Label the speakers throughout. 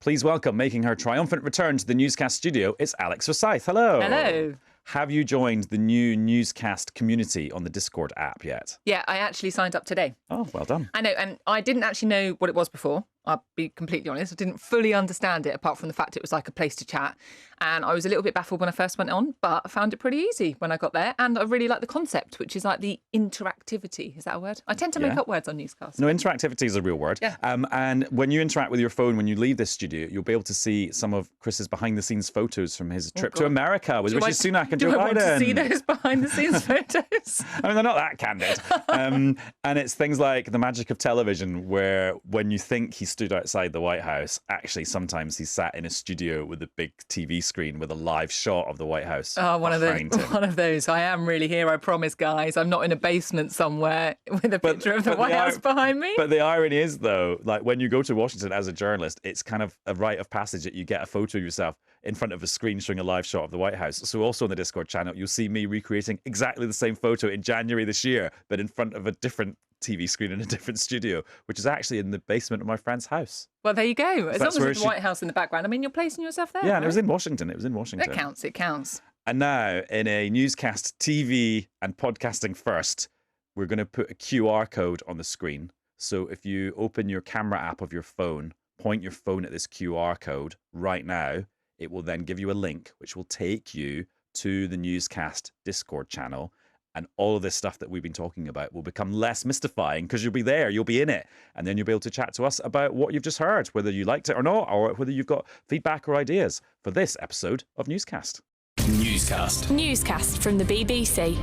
Speaker 1: Please welcome, making her triumphant return to the Newscast studio, it's Alex Forsyth. Hello.
Speaker 2: Hello.
Speaker 1: Have you joined the new Newscast community on the Discord app yet?
Speaker 2: Yeah, I actually signed up today.
Speaker 1: Oh, well done.
Speaker 2: I know, and I didn't actually know what it was before. I'll be completely honest. I didn't fully understand it, apart from the fact it was like a place to chat. And I was a little bit baffled when I first went on, but I found it pretty easy when I got there. And I really like the concept, which is like the interactivity. Is that a word? I tend to make up words on Newscast.
Speaker 1: No, interactivity is a real word.
Speaker 2: Yeah.
Speaker 1: And when you interact with your phone, when you leave this studio, you'll be able to see some of Chris's behind-the-scenes photos from his trip to America with Rishi Sunak and Joe Biden.
Speaker 2: Do I want to see those behind-the-scenes photos?
Speaker 1: I mean, they're not that candid. And it's things like the magic of television, where when you think he stood outside the White House, actually sometimes he's sat in a studio with a big TV screen with a live shot of the White House.
Speaker 2: Oh, one of those. I am really here, I promise, guys. I'm not in a basement somewhere with a picture of the White House behind me.
Speaker 1: But the irony is, though, like when you go to Washington as a journalist, it's kind of a rite of passage that you get a photo of yourself in front of a screen showing a live shot of the White House. So also on the Discord channel, you'll see me recreating exactly the same photo in January this year, but in front of a different TV screen in a different studio, which is actually in the basement of my friend's house.
Speaker 2: Well, there you go. As long as it's the White House in the background. I mean, you're placing yourself there.
Speaker 1: Yeah,
Speaker 2: right?
Speaker 1: and it was in Washington.
Speaker 2: It counts. It counts.
Speaker 1: And now, in a Newscast TV and podcasting first, we're going to put a QR code on the screen. So if you open your camera app of your phone, point your phone at this QR code right now, it will then give you a link, which will take you to the Newscast Discord channel. And all of this stuff that we've been talking about will become less mystifying because you'll be there, you'll be in it. And then you'll be able to chat to us about what you've just heard, whether you liked it or not, or whether you've got feedback or ideas for this episode of Newscast.
Speaker 3: Newscast from the BBC.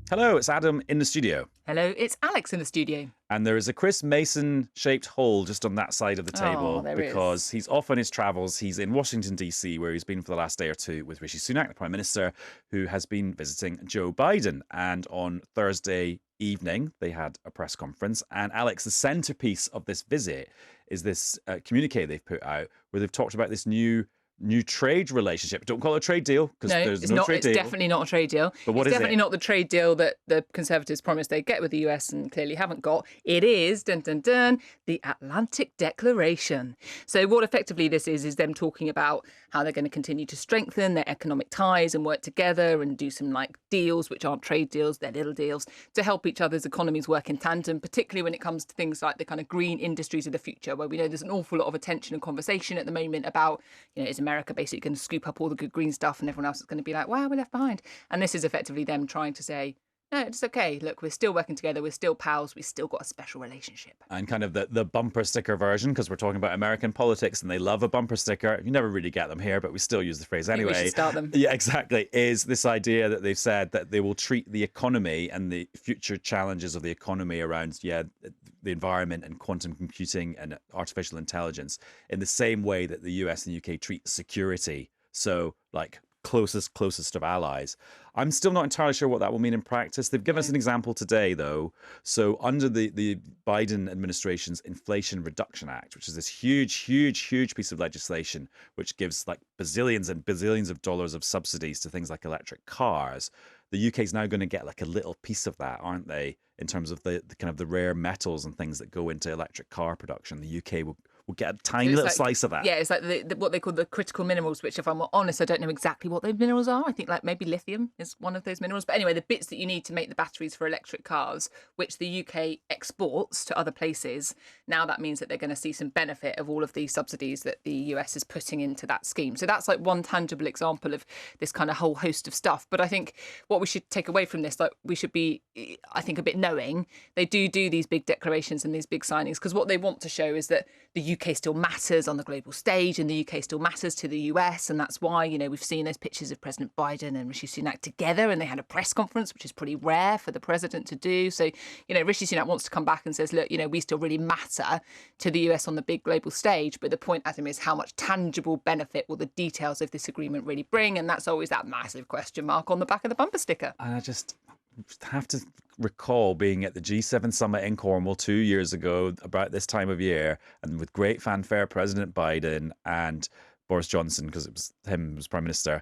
Speaker 1: Hello, it's Adam in the studio.
Speaker 2: Hello, it's Alex in the studio.
Speaker 1: And there is a Chris Mason-shaped hole just on that side of the table because he's off on his travels. He's in Washington, D.C., where he's been for the last day or two with Rishi Sunak, the Prime Minister, who has been visiting Joe Biden. And on Thursday evening, they had a press conference. And Alex, the centerpiece of this visit is this communique they've put out where they've talked about this new trade relationship. Don't call it a trade deal because there's no trade deal.
Speaker 2: It's definitely not a trade deal.
Speaker 1: But what
Speaker 2: it's
Speaker 1: is
Speaker 2: definitely not the trade deal that the Conservatives promised they'd get with the US and clearly haven't got. It is, dun dun dun, the Atlantic Declaration. So what effectively this is them talking about how they're going to continue to strengthen their economic ties and work together and do some like deals, which aren't trade deals, they're little deals, to help each other's economies work in tandem, particularly when it comes to things like the kind of green industries of the future, where we know there's an awful lot of attention and conversation at the moment about, is America basically going to scoop up all the good green stuff and everyone else is going to be like, wow, we're left behind. And this is effectively them trying to say, no, it's okay. Look, we're still working together. We're still pals. We've still got a special relationship.
Speaker 1: And kind of the bumper sticker version, because we're talking about American politics and they love a bumper sticker. You never really get them here, but we still use the phrase anyway.
Speaker 2: We should start them.
Speaker 1: Yeah, exactly. Is this idea that they've said that they will treat the economy and the future challenges of the economy around, the environment and quantum computing and artificial intelligence in the same way that the US and UK treat security. So like closest of allies. I'm still not entirely sure what that will mean in practice. They've given us an example today, though. So under the Biden administration's Inflation Reduction Act, which is this huge piece of legislation, which gives like bazillions and bazillions of dollars of subsidies to things like electric cars, the UK is now going to get like a little piece of that, aren't they? In terms of the kind of the rare metals and things that go into electric car production, the UK will get a tiny little slice of that.
Speaker 2: Yeah, it's like what they call the critical minerals, which if I'm honest, I don't know exactly what those minerals are. I think like maybe lithium is one of those minerals. But anyway, the bits that you need to make the batteries for electric cars, which the UK exports to other places, now that means that they're going to see some benefit of all of these subsidies that the US is putting into that scheme. So that's like one tangible example of this kind of whole host of stuff. But I think what we should take away from this, like we should be, I think, a bit knowing they do these big declarations and these big signings because what they want to show is that the UK still matters on the global stage and the UK still matters to the US. And that's why, we've seen those pictures of President Biden and Rishi Sunak together and they had a press conference, which is pretty rare for the president to do. So, Rishi Sunak wants to come back and says, look, we still really matter to the US on the big global stage. But the point, Adam, is how much tangible benefit will the details of this agreement really bring? And that's always that massive question mark on the back of the bumper sticker.
Speaker 1: And I just have to recall being at the G7 summit in Cornwall 2 years ago about this time of year and with great fanfare President Biden and Boris Johnson, because it was him as Prime Minister,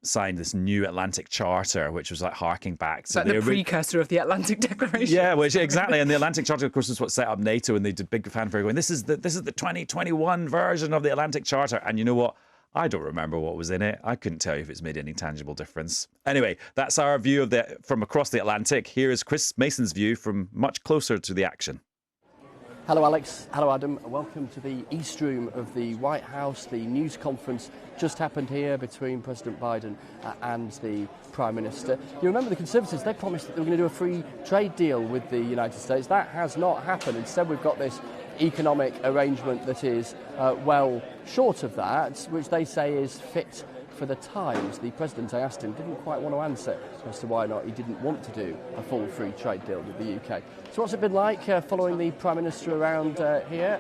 Speaker 1: signed this new Atlantic Charter, which was like harking back to
Speaker 2: the precursor of the Atlantic Declaration.
Speaker 1: Yeah, which exactly. And the Atlantic Charter, of course, is what set up NATO, and they did big fanfare going, this is the 2021 version of the Atlantic Charter. And you know what? I don't remember what was in it. I couldn't tell you if it's made any tangible difference. Anyway, that's our view from across the Atlantic. Here is Chris Mason's view from much closer to the action.
Speaker 4: Hello Alex, hello Adam, welcome to the East Room of the White House. The news conference just happened here between President Biden and the Prime Minister. You remember the Conservatives, they promised that they were going to do a free trade deal with the United States. That has not happened. Instead we've got this economic arrangement that is well short of that, which they say is fit for the times. The President, I asked him, didn't quite want to answer as to why not he didn't want to do a full free trade deal with the UK. So what's it been like following the Prime Minister around here?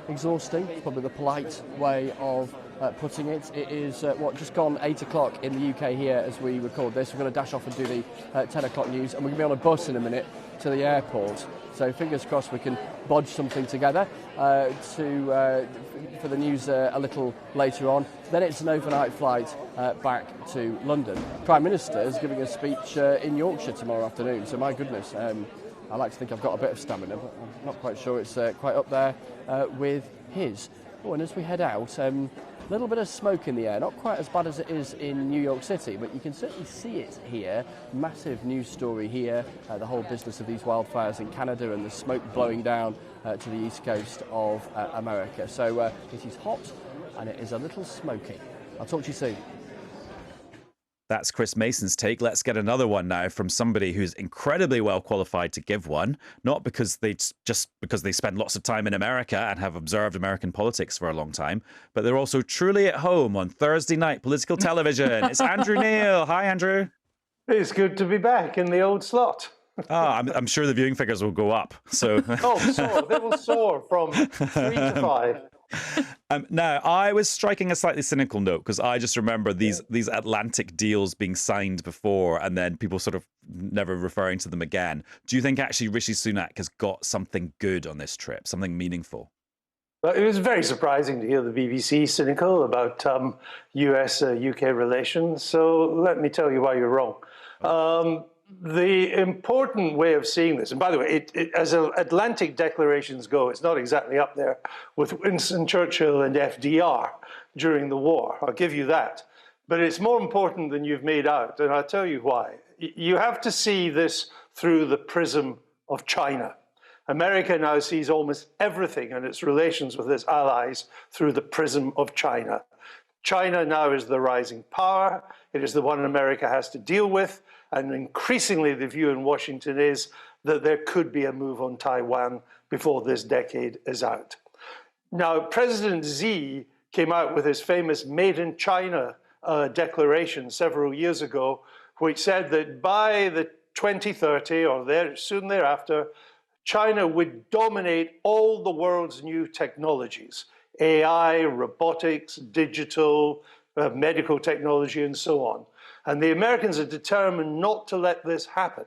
Speaker 4: Exhausting, probably the polite way of putting it. It is, just gone 8 o'clock in the UK here as we record this. We're going to dash off and do the 10 o'clock news, and we're going to be on a bus in a minute to the airport. So fingers crossed we can bodge something together for the news a little later on. Then it's an overnight flight back to London. Prime Minister is giving a speech in Yorkshire tomorrow afternoon. So my goodness, I like to think I've got a bit of stamina, but I'm not quite sure it's quite up there with his. Oh, and as we head out, a little bit of smoke in the air, not quite as bad as it is in New York City, but you can certainly see it here. Massive news story here, the whole business of these wildfires in Canada and the smoke blowing down to the east coast of America. So it is hot and it is a little smoky. I'll talk to you soon.
Speaker 1: That's Chris Mason's take. Let's get another one now from somebody who's incredibly well qualified to give one, not because they spend lots of time in America and have observed American politics for a long time, but they're also truly at home on Thursday night political television. It's Andrew Neil. Hi, Andrew.
Speaker 5: It's good to be back in the old slot.
Speaker 1: I'm sure the viewing figures will go up. So
Speaker 5: They will soar from 3 to 5.
Speaker 1: Now, I was striking a slightly cynical note because I just remember these Atlantic deals being signed before and then people sort of never referring to them again. Do you think actually Rishi Sunak has got something good on this trip, something meaningful?
Speaker 5: Well, it was very surprising to hear the BBC cynical about US-UK relations. So let me tell you why you're wrong. The important way of seeing this, and by the way, as Atlantic declarations go, it's not exactly up there with Winston Churchill and FDR during the war. I'll give you that. But it's more important than you've made out, and I'll tell you why. You have to see this through the prism of China. America now sees almost everything and its relations with its allies through the prism of China. China now is the rising power. It is the one America has to deal with. And increasingly, the view in Washington is that there could be a move on Taiwan before this decade is out. Now, President Xi came out with his famous Made in China declaration several years ago, which said that by the 2030 or soon thereafter, China would dominate all the world's new technologies, AI, robotics, digital, medical technology, and so on. And the Americans are determined not to let this happen.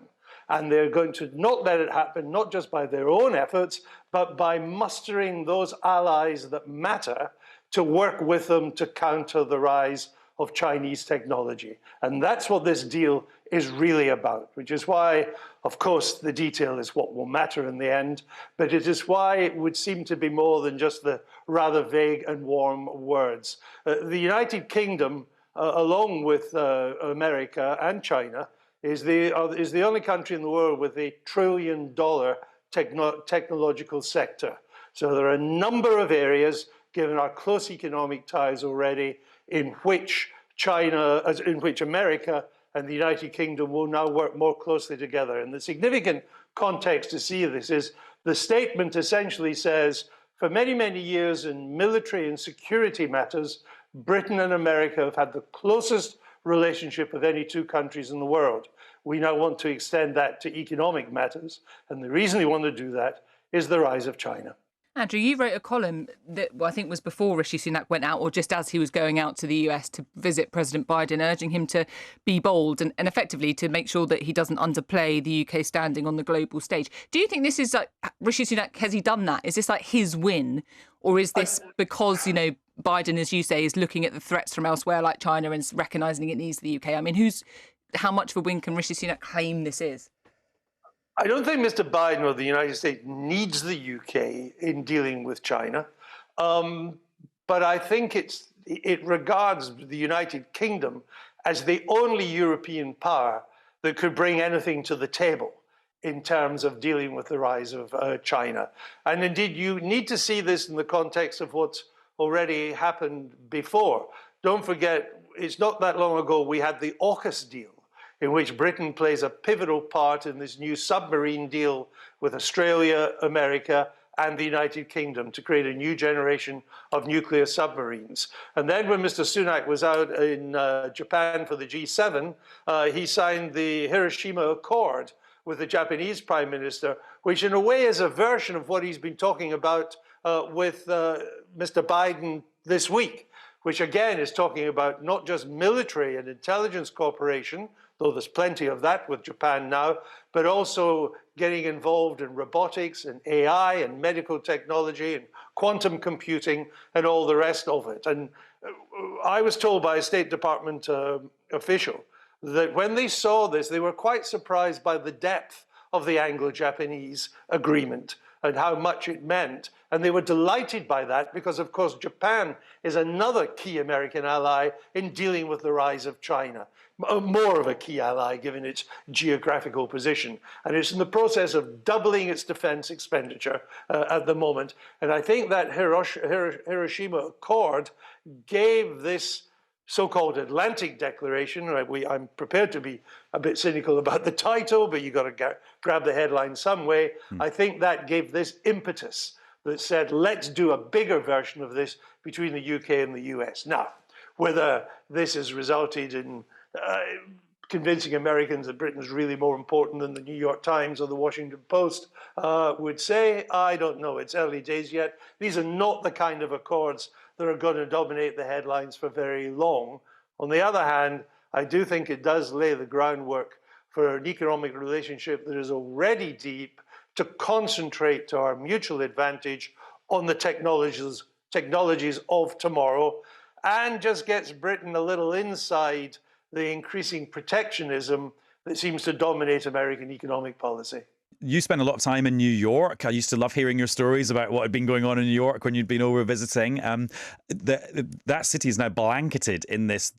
Speaker 5: And they're going to not let it happen, not just by their own efforts, but by mustering those allies that matter to work with them to counter the rise of Chinese technology. And that's what this deal is really about, which is why, of course, the detail is what will matter in the end, but it is why it would seem to be more than just the rather vague and warm words. The United Kingdom, along with America and China, is the only country in the world with a $1 trillion technological sector. So there are a number of areas, given our close economic ties already, in which America and the United Kingdom will now work more closely together. And the significant context to see this is the statement essentially says, for many, many years in military and security matters, Britain and America have had the closest relationship of any two countries in the world. We now want to extend that to economic matters. And the reason we want to do that is the rise of China.
Speaker 2: Andrew, you wrote a column that I think was before Rishi Sunak went out, or just as he was going out to the US to visit President Biden, urging him to be bold and effectively to make sure that he doesn't underplay the UK standing on the global stage. Do you think this is like Rishi Sunak, has he done that? Is this like his win? Or is this because, Biden, as you say, is looking at the threats from elsewhere like China and recognising it needs the UK. I mean, how much of a win can Rishi Sunak claim this is?
Speaker 5: I don't think Mr. Biden or the United States needs the UK in dealing with China. But I think it regards the United Kingdom as the only European power that could bring anything to the table in terms of dealing with the rise of China. And indeed, you need to see this in the context of what's already happened before. Don't forget, it's not that long ago we had the AUKUS deal, in which Britain plays a pivotal part in this new submarine deal with Australia, America, and the United Kingdom to create a new generation of nuclear submarines. And then when Mr. Sunak was out in Japan for the G7, he signed the Hiroshima Accord with the Japanese Prime Minister, which in a way is a version of what he's been talking about with Mr. Biden this week, which again is talking about not just military and intelligence cooperation, though there's plenty of that with Japan now, but also getting involved in robotics and AI and medical technology and quantum computing and all the rest of it. And I was told by a State Department official that when they saw this, they were quite surprised by the depth of the Anglo-Japanese agreement and how much it meant. And they were delighted by that because, of course, Japan is another key American ally in dealing with the rise of China, more of a key ally given its geographical position. And it's in the process of doubling its defense expenditure at the moment. And I think that Hiroshima Accord gave this so-called Atlantic Declaration. I'm prepared to be a bit cynical about the title, but you've got to grab the headline some way. I think that gave this impetus that said, let's do a bigger version of this between the UK and the US. Now, whether this has resulted in convincing Americans that Britain is really more important than the New York Times or the Washington Post would say, I don't know. It's early days yet. These are not the kind of accords that are going to dominate the headlines for very long. On the other hand, I do think it does lay the groundwork for an economic relationship that is already deep to concentrate to our mutual advantage on the technologies of tomorrow, and just gets Britain a little inside the increasing protectionism that seems to dominate American economic policy.
Speaker 1: You spent a lot of time in New York. I used to love hearing your stories about what had been going on in New York when you'd been over visiting. That city is now blanketed in this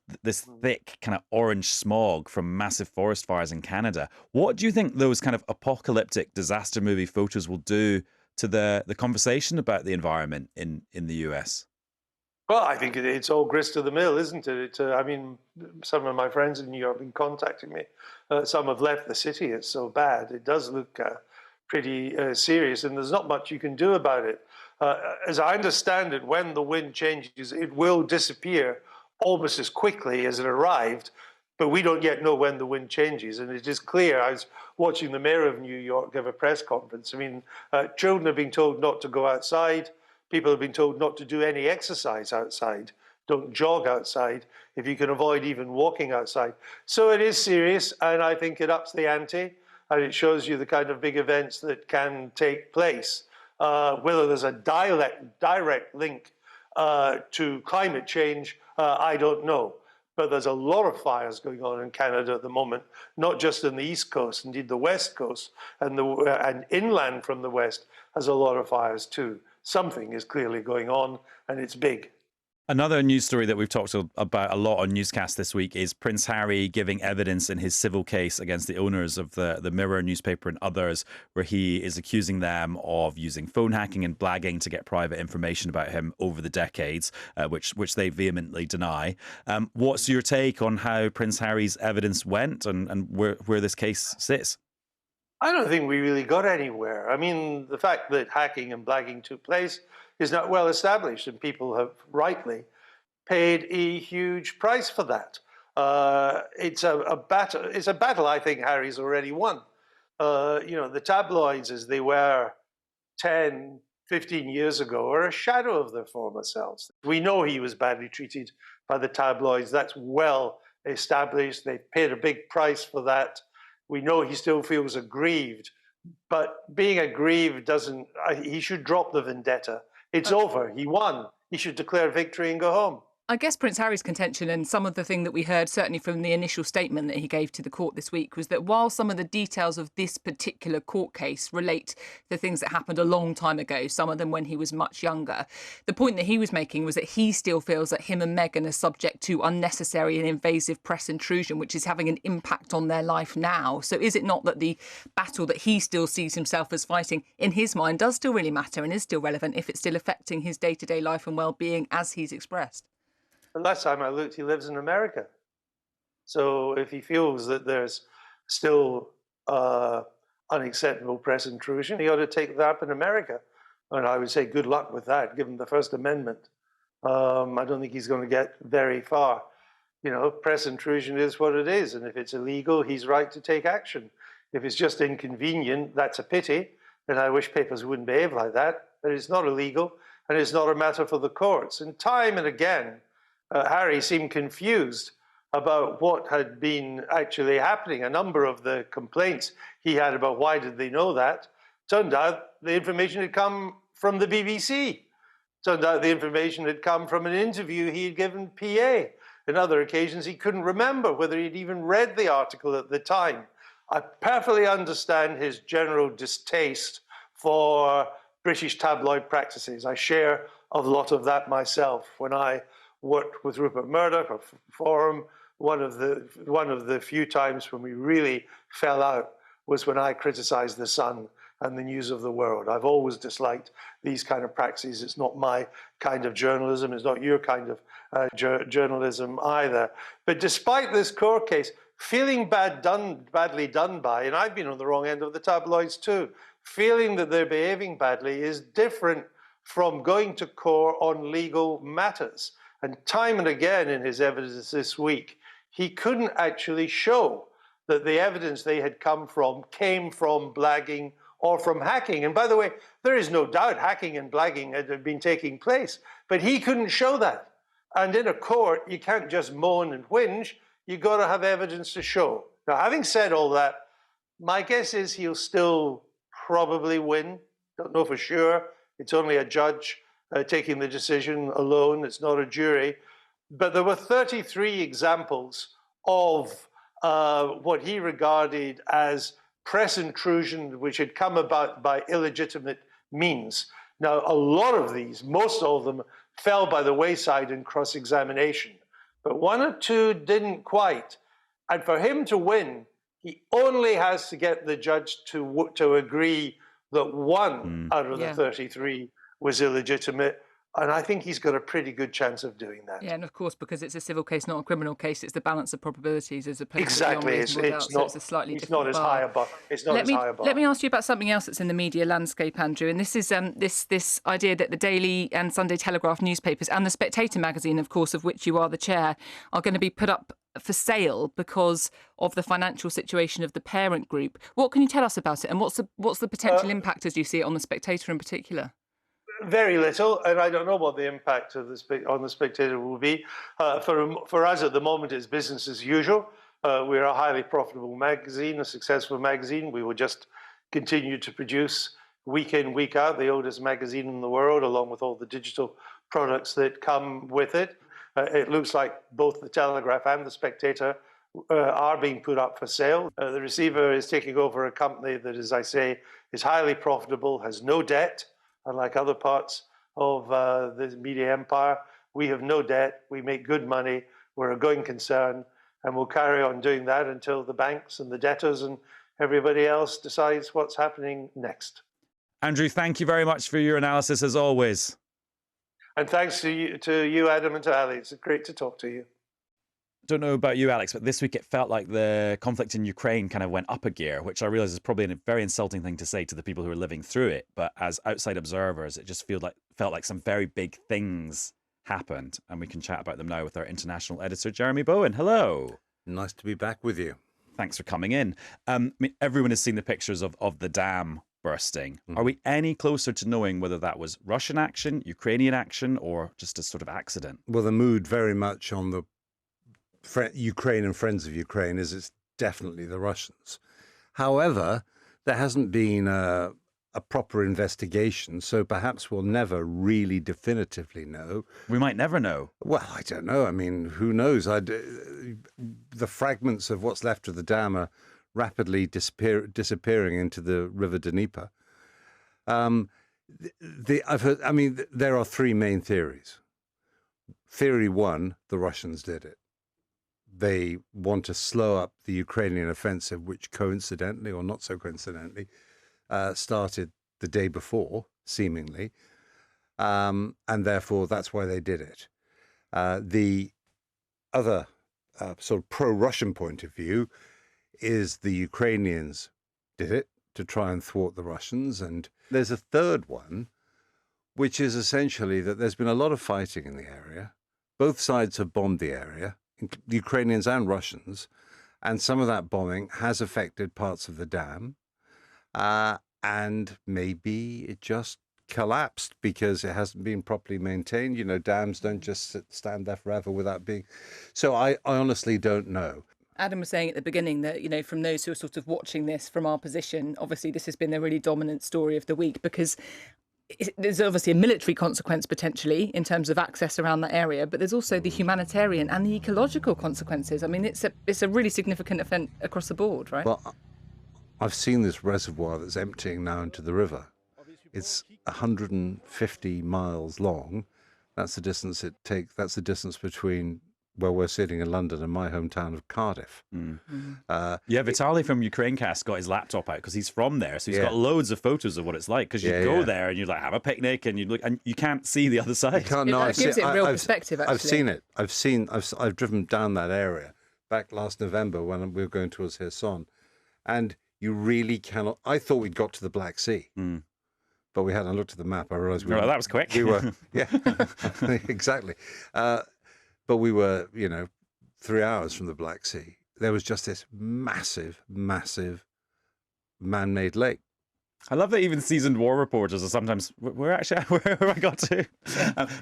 Speaker 1: thick kind of orange smog from massive forest fires in Canada. What do you think those kind of apocalyptic disaster movie photos will do to the conversation about the environment in the US?
Speaker 5: Well, I think it's all grist to the mill, isn't it? I mean, some of my friends in New York have been contacting me. Some have left the city. It's so bad. It does look pretty serious, and there's not much you can do about it. As I understand it, when the wind changes, it will disappear almost as quickly as it arrived, but we don't yet know when the wind changes. And it is clear, I was watching the mayor of New York give a press conference. I mean, children have been told not to go outside. People have been told not to do any exercise outside. Don't jog outside if you can avoid even walking outside. So it is serious, and I think it ups the ante, and it shows you the kind of big events that can take place. Whether there's a direct link to climate change, I don't know. But there's a lot of fires going on in Canada at the moment, not just in the East Coast, indeed the West Coast, and inland from the West has a lot of fires too. Something is clearly going on, and it's big.
Speaker 1: Another news story that we've talked about a lot on Newscast this week is Prince Harry giving evidence in his civil case against the owners of the Mirror newspaper and others, where he is accusing them of using phone hacking and blagging to get private information about him over the decades, which they vehemently deny. What's your take on how Prince Harry's evidence went and where this case sits?
Speaker 5: I don't think we really got anywhere. I mean, the fact that hacking and blagging took place is not well established, and people have rightly paid a huge price for that. It's a battle. It's a battle I think Harry's already won. The tabloids, as they were 10, 15 years ago, are a shadow of their former selves. We know he was badly treated by the tabloids. That's well established. They paid a big price for that. We know he still feels aggrieved, but being aggrieved doesn't, he should drop the vendetta. It's over. He won. he should declare victory and go home.
Speaker 2: I guess Prince Harry's contention, and some of the thing that we heard certainly from the initial statement that he gave to the court this week, was that while some of the details of this particular court case relate to things that happened a long time ago, some of them when he was much younger, the point that he was making was that he still feels that him and Meghan are subject to unnecessary and invasive press intrusion, which is having an impact on their life now. So is it not that the battle that he still sees himself as fighting, in his mind, does still really matter and is still relevant if it's still affecting his day-to-day life and well-being as he's expressed?
Speaker 5: The last time I looked, he lives in America. So if he feels that there's still unacceptable press intrusion, he ought to take that up in America. And I would say good luck with that, given the First Amendment. I don't think he's going to get very far. You know, press intrusion is what it is. And if it's illegal, he's right to take action. If it's just inconvenient, that's a pity. And I wish papers wouldn't behave like that. But it's not illegal, and it's not a matter for the courts. And time and again, Harry seemed confused about what had been actually happening. A number of the complaints he had about why did they know that, turned out the information had come from the BBC. Turned out the information had come from an interview he had given PA. On other occasions, he couldn't remember whether he'd even read the article at the time. I perfectly understand his general distaste for British tabloid practices. I share a lot of that myself. When I worked with Rupert Murdoch or Forum, one of the few times when we really fell out was when I criticized The Sun and the News of the World. I've always disliked these kind of practices. It's not my kind of journalism. It's not your kind of journalism either. But despite this court case, feeling badly done by, and I've been on the wrong end of the tabloids too, feeling that they're behaving badly is different from going to court on legal matters. And time and again in his evidence this week, he couldn't actually show that the evidence they had came from blagging or from hacking. And by the way, there is no doubt hacking and blagging had been taking place, but he couldn't show that. And in a court, you can't just moan and whinge. You've got to have evidence to show. Now, having said all that, my guess is he'll still probably win. Don't know for sure. It's only a judge taking the decision alone. It's not a jury. But there were 33 examples of what he regarded as press intrusion, which had come about by illegitimate means. Now, a lot of these, most of them, fell by the wayside in cross-examination. But one or two didn't quite. And for him to win, he only has to get the judge to agree that one out of the 33 was illegitimate. And I think he's got a pretty good chance of doing that.
Speaker 2: Yeah, and of course, because it's a civil case, not a criminal case, it's the balance of probabilities as opposed
Speaker 5: exactly.
Speaker 2: to
Speaker 5: It's
Speaker 2: a slightly different
Speaker 5: not as high a bar. It's not as high a bar.
Speaker 2: Let me ask you about something else that's in the media landscape, Andrew. And this is this idea that the Daily and Sunday Telegraph newspapers and the Spectator magazine, of course, of which you are the chair, are going to be put up for sale because of the financial situation of the parent group. What can you tell us about it, and what's the potential impact as you see it on the Spectator in particular?
Speaker 5: Very little, and I don't know what the impact of on the Spectator will be. For us at the moment, it's business as usual. We're a highly profitable magazine, a successful magazine. We will just continue to produce week in, week out, the oldest magazine in the world, along with all the digital products that come with it. It looks like both the Telegraph and the Spectator are being put up for sale. The receiver is taking over a company that, as I say, is highly profitable, has no debt. Unlike other parts of the media empire, we have no debt, we make good money, we're a going concern, and we'll carry on doing that until the banks and the debtors and everybody else decides what's happening next.
Speaker 1: Andrew, thank you very much for your analysis as always.
Speaker 5: And thanks to you, Adam, and to Ali. It's great to talk to you.
Speaker 1: Don't know about you, Alex, but this week it felt like the conflict in Ukraine kind of went up a gear, which I realise is probably a very insulting thing to say to the people who are living through it. But as outside observers, it just felt like some very big things happened. And we can chat about them now with our international editor, Jeremy Bowen. Hello.
Speaker 6: Nice to be back with you.
Speaker 1: Thanks for coming in. I mean, everyone has seen the pictures of the dam bursting. Are we any closer to knowing whether that was Russian action, Ukrainian action, or just a sort of accident?
Speaker 6: Well, the mood very much on the Ukraine and friends of Ukraine is it's definitely the Russians. However, there hasn't been a a proper investigation, so perhaps we'll never really definitively know.
Speaker 1: We might never know.
Speaker 6: Well, I don't know. I mean, who knows? The fragments of what's left of the dam are rapidly disappearing into the River Dnieper. I've heard. I mean, there are three main theories. Theory one: the Russians did it. They want to slow up the Ukrainian offensive, which coincidentally, or not so coincidentally, started the day before, seemingly, and therefore that's why they did it. The other sort of pro-Russian point of view is the Ukrainians did it to try and thwart the Russians. And there's a third one, which is essentially that there's been a lot of fighting in the area. Both sides have bombed the area, the Ukrainians and Russians, and some of that bombing has affected parts of the dam. And maybe it just collapsed because it hasn't been properly maintained. You know, dams don't just stand there forever without being. So I honestly don't know.
Speaker 2: Adam was saying at the beginning that, you know, from those who are sort of watching this from our position, obviously this has been the really dominant story of the week because there's obviously a military consequence potentially in terms of access around that area, but there's also the humanitarian and the ecological consequences. I mean, it's a really significant event across the board, right?
Speaker 6: Well, I've seen this reservoir that's emptying now into the river. It's 150 miles long. That's the distance it takes. That's the distance between where we're sitting in London and my hometown of Cardiff.
Speaker 1: Vitaly from Ukrainecast got his laptop out because he's from there, so he's got loads of photos of what it's like. Because you go there and you like have a picnic and you look and you can't see the other side.
Speaker 2: It gives it real perspective. Actually,
Speaker 6: I've seen it. I've driven down that area back last November when we were going towards Kherson, and you really cannot. I thought we'd got to the Black Sea. But we hadn't looked at the map. I realised
Speaker 1: that was quick.
Speaker 6: We were, exactly. But we were, 3 hours from the Black Sea. There was just this massive, massive man-made lake.
Speaker 1: I love that even seasoned war reporters are sometimes, where have I got to?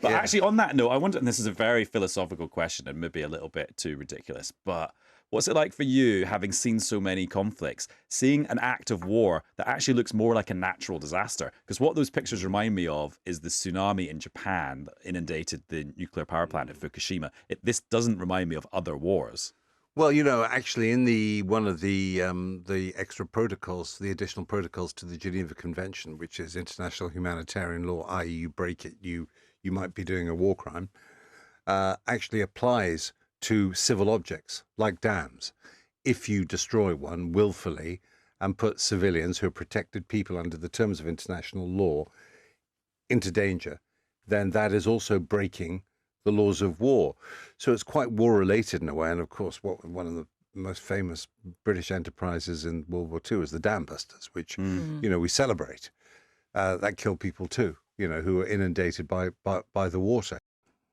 Speaker 1: But actually on that note, I wonder, and this is a very philosophical question and maybe a little bit too ridiculous, but what's it like for you, having seen so many conflicts, seeing an act of war that actually looks more like a natural disaster? Because what those pictures remind me of is the tsunami in Japan that inundated the nuclear power plant at Fukushima. This doesn't remind me of other wars.
Speaker 6: Well, actually, in one of the extra protocols, the additional protocols to the Geneva Convention, which is international humanitarian law, i.e., you break it, you might be doing a war crime, actually applies to civil objects like dams. If you destroy one willfully and put civilians who are protected people under the terms of international law into danger, then that is also breaking the laws of war. So it's quite war-related in a way. And of course, one of the most famous British enterprises in World War II is the dam busters, which we celebrate. That killed people too, who were inundated by the water.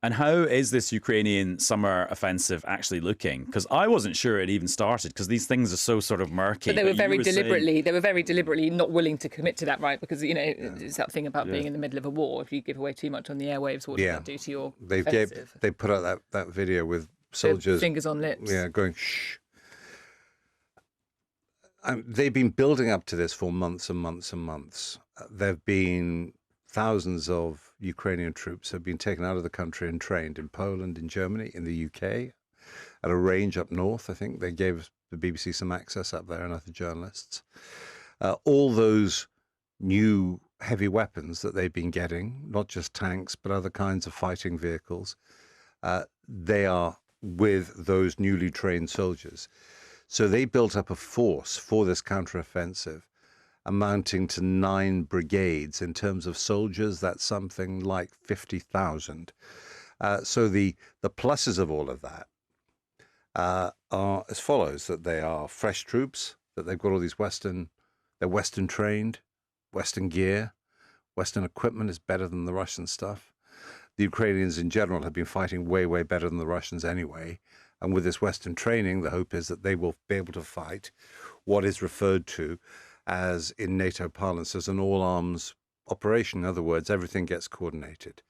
Speaker 1: And how is this Ukrainian summer offensive actually looking? Because I wasn't sure it even started, because these things are so sort of murky.
Speaker 2: But they were very deliberately not willing to commit to that, right? Because it's that thing about being in the middle of a war. If you give away too much on the airwaves, what does that do to your offensive?
Speaker 6: They put out that video with soldiers,
Speaker 2: fingers on lips,
Speaker 6: going shh. They've been building up to this for months and months and months. There've been thousands of Ukrainian troops have been taken out of the country and trained in Poland, in Germany, in the UK, at a range up north. I think they gave the BBC some access up there and other journalists. All those new heavy weapons that they've been getting, not just tanks, but other kinds of fighting vehicles, they are with those newly trained soldiers. So they built up a force for this counteroffensive amounting to 9 brigades. In terms of soldiers, that's something like 50,000. So the pluses of all of that are as follows: that they are fresh troops, that they've got all these they're Western trained, Western gear, Western equipment is better than the Russian stuff. The Ukrainians in general have been fighting way, way better than the Russians anyway. And with this Western training, the hope is that they will be able to fight what is referred to as, in NATO parlance, as an all-arms operation. In other words, everything gets coordinated.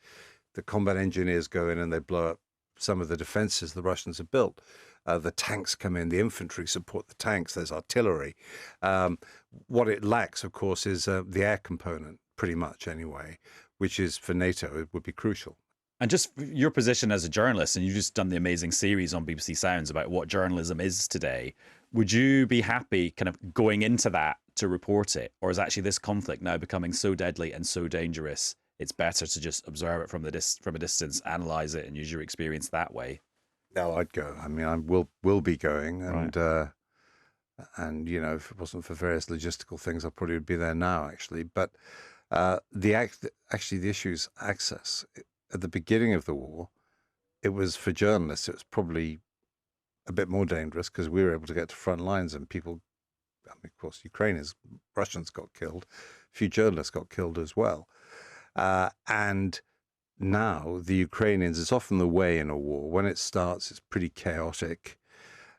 Speaker 6: The combat engineers go in and they blow up some of the defenses the Russians have built. The tanks come in, the infantry support the tanks, there's artillery. What it lacks, of course, is the air component, pretty much anyway, which is for NATO, it would be crucial.
Speaker 1: And just your position as a journalist, and you've just done the amazing series on BBC Sounds about what journalism is today, would you be happy kind of going into that to report it? Or is actually this conflict now becoming so deadly and so dangerous, it's better to just observe it from a distance, analyse it and use your experience that way?
Speaker 6: No, I'd go. I mean, I will be going. And,
Speaker 1: Right.
Speaker 6: and you know, if it wasn't for various logistical things, I probably would be there now, actually. But the issue is access. At the beginning of the war, it was for journalists, it was probably a bit more dangerous because we were able to get to front lines and people, I mean, of course, Russians got killed, a few journalists got killed as well. And now the Ukrainians, it's often the way in a war. When it starts, it's pretty chaotic,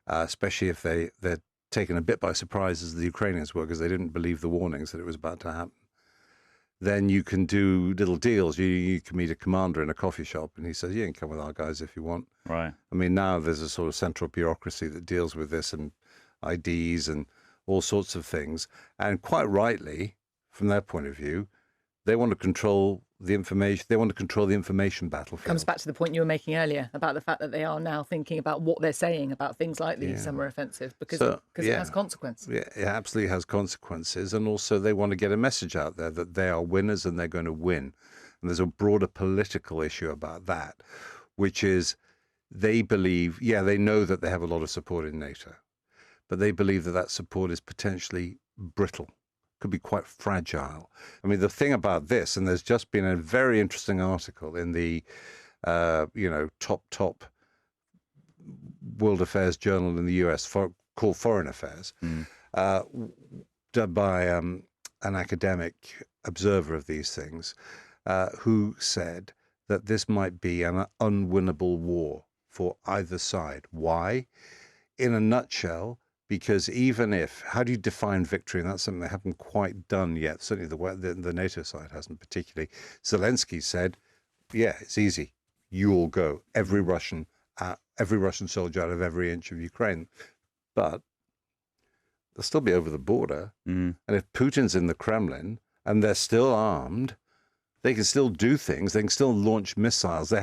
Speaker 6: especially if they're taken a bit by surprise, as the Ukrainians were, because they didn't believe the warnings that it was about to happen. Then you can do little deals. You can meet a commander in a coffee shop and he says, you can come with our guys if you want.
Speaker 1: Right.
Speaker 6: I mean, now there's a sort of central bureaucracy that deals with this and IDs and all sorts of things. And quite rightly, from their point of view, they want to control the information. They want to control the information battlefield.
Speaker 2: Comes back to the point you were making earlier about the fact that they are now thinking about what they're saying about things like the summer offensive because it has consequences.
Speaker 6: Yeah, it absolutely has consequences. And also they want to get a message out there that they are winners and they're going to win. And there's a broader political issue about that, which is they believe, they know that they have a lot of support in NATO, but they believe that that support is potentially brittle. Could be quite fragile. I mean, the thing about this, and there's just been a very interesting article in the, top world affairs journal in the US called Foreign Affairs, done by an academic observer of these things, who said that this might be an unwinnable war for either side. Why? In a nutshell, because even if, how do you define victory? And that's something they haven't quite done yet. Certainly the NATO side hasn't particularly. Zelensky said, it's easy. You all go. Every Russian soldier out of every inch of Ukraine. But they'll still be over the border. And if Putin's in the Kremlin and they're still armed, they can still do things. They can still launch missiles.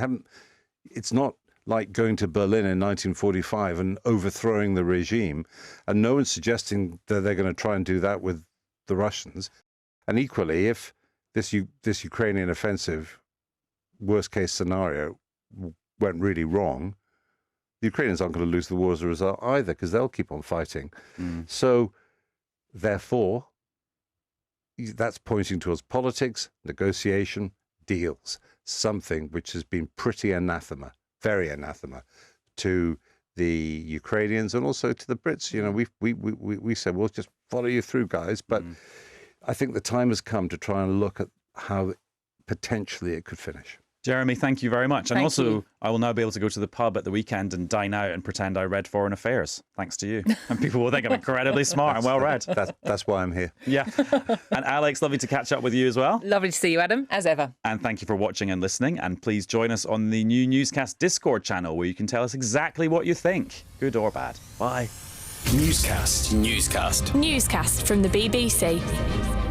Speaker 6: It's not like going to Berlin in 1945 and overthrowing the regime. And no one's suggesting that they're going to try and do that with the Russians. And equally, if this Ukrainian offensive, worst case scenario, went really wrong, the Ukrainians aren't going to lose the war as a result either, because they'll keep on fighting. So, therefore, that's pointing towards politics, negotiation, deals, something which has been pretty anathema. Very anathema to the Ukrainians and also to the Brits. You know, we said, we'll just follow you through, guys. But I think the time has come to try and look at how potentially it could finish.
Speaker 1: Jeremy, thank you very much. And
Speaker 2: Thank
Speaker 1: also,
Speaker 2: you.
Speaker 1: I will now be able to go to the pub at the weekend and dine out and pretend I read Foreign Affairs, thanks to you. And people will think I'm incredibly smart and well-read.
Speaker 6: That's why I'm here.
Speaker 1: Yeah. And Alex, lovely to catch up with you as well.
Speaker 2: Lovely to see you, Adam, as ever.
Speaker 1: And thank you for watching and listening. And please join us on the new Newscast Discord channel where you can tell us exactly what you think, good or bad. Bye.
Speaker 3: Newscast from the BBC.